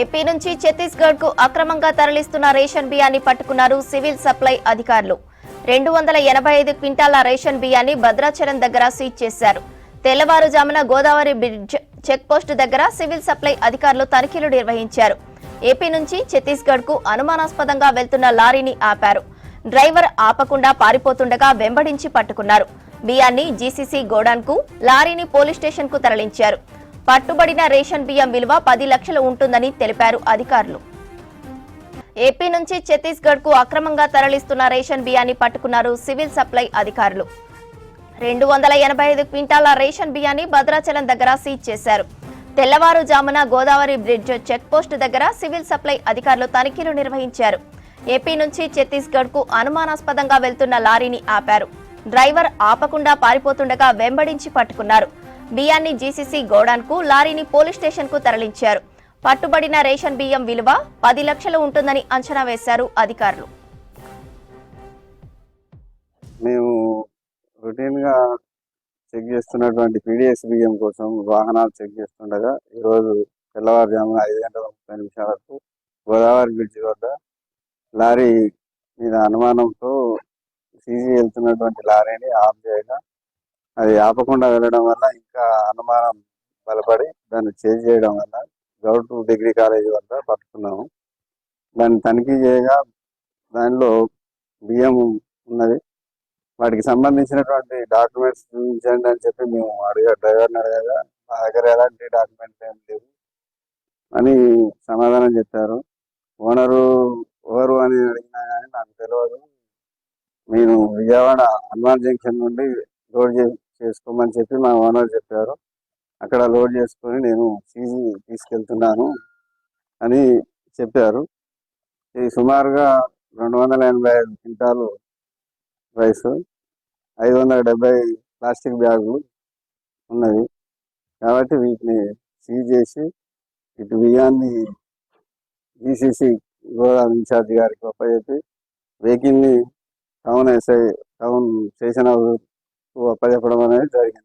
AP నుంచి ఛత్తీస్గఢ్ కు అక్రమంగా తరలిస్తున్న రేషన్ బియ్యాన్ని పట్టుకున్నారు సివిల్ సప్లై అధికారులు. 285 క్వింటాల రేషన్ బియ్యాన్ని భద్రాచలం దగ్గర సీజ్ చేశారు. తెల్లవారుజామున గోదావరి బ్రిడ్జ్ చెక్ పోస్ట్ దగ్గర సివిల్ సప్లై అధికారులు తనిఖీలు నిర్వహించారు. ఏపీ నుంచి ఛత్తీస్గఢ్ కు అనుమానాస్పదంగా వెళ్తున్న లారీని ఆపారు. డ్రైవర్ ఆపకుండా పారిపోతుండగా వెంబడించి పట్టుకున్నారు. బియ్యాన్ని జీసీసీ గోడాన్ కు, లారీని పోలీస్ స్టేషన్ కు తరలించారు. పట్టుబడిన రేషన్ బియ్యం విలువ 10 లక్షలు ఉంటుందని తెలిపారు అధికారులు. ఏపీ నుంచి ఛత్తీస్గఢ్ కు అక్రమంగా తరలిస్తున్న రేషన్ బియ్యాన్ని పట్టుకున్నారు సివిల్ సప్లై అధికారులు. 285 క్వింటాల రేషన్ బియ్యాన్ని భద్రాచలం దగ్గర సీజ్ చేశారు. తెల్లవారుజామున గోదావరి బ్రిడ్జ్ చెక్ పోస్ట్ దగ్గర సివిల్ సప్లై అధికారులు తనిఖీలు నిర్వహించారు. ఏపీ నుంచి ఛత్తీస్గఢ్ కు అనుమానాస్పదంగా వెళ్తున్న లారీని ఆపారు. డ్రైవర్ ఆపకుండా పారిపోతుండగా వెంబడించి పట్టుకున్నారు. బియ్యాన్ని జీసీసీ గోడాన్ కు, లారీని పోలీస్ స్టేషన్ కు తరలించారు. పట్టుబడిన రేషన్ బియ్యం విలువ 10 లక్షలు ఉంటుందని అంచనా వేశారు అధికారులు. మేము రొటీన్ గా చెక్ చేస్తున్నటువంటి పీడిఎస్ బియ్యం కోసం వాహనాలు చెక్ చేస్తుండగా ఈరోజు తెల్లవారుజామున 5:30 గోదావరి బ్రిడ్జి వద్ద లారీ మీద అనుమానంతో సీజీ వెళ్తున్నటువంటి లారీని ఆఫ్ చేయగా అది ఆపకుండా వెళ్ళడం వల్ల ఇంకా అనుమానం బలపడి దాన్ని చేంజ్ చేయడం వల్ల గౌట్ డిగ్రీ కాలేజీ వద్ద పట్టుకున్నాము. దాన్ని తనిఖీ చేయగా దానిలో బియ్యం ఉన్నది. వాటికి సంబంధించినటువంటి డాక్యుమెంట్స్ చూపించండి అని చెప్పి మేము డ్రైవర్ని అడగగా మా దగ్గర ఎలాంటి డాక్యుమెంట్స్ ఏం లేవు అని సమాధానం చెప్పారు. ఓనరు ఎవరు అని అడిగినా కానీ నాకు తెలియదు, నేను విజయవాడ హనుమాన్ జంక్షన్ నుండి లోడ్ చేసుకోమని చెప్పి మా ఓనర్ చెప్పారు. అక్కడ లోడ్ చేసుకొని నేను సీజీ తీసుకెళ్తున్నాను అని చెప్పారు. ఇది సుమారుగా 285 క్వింటాలు రైస్, 570 ప్లాస్టిక్ బ్యాగులు ఉన్నది. కాబట్టి వీటిని సీజ్ చేసి ఇటు బియ్యాన్ని జీసీసీ గోదావరి ఇన్ఛార్జ్ గారికి అప్పచెప్పి వెహికల్ని టౌన్ స్టేషన్ అప్పచెప్పడం అనేది జరిగింది.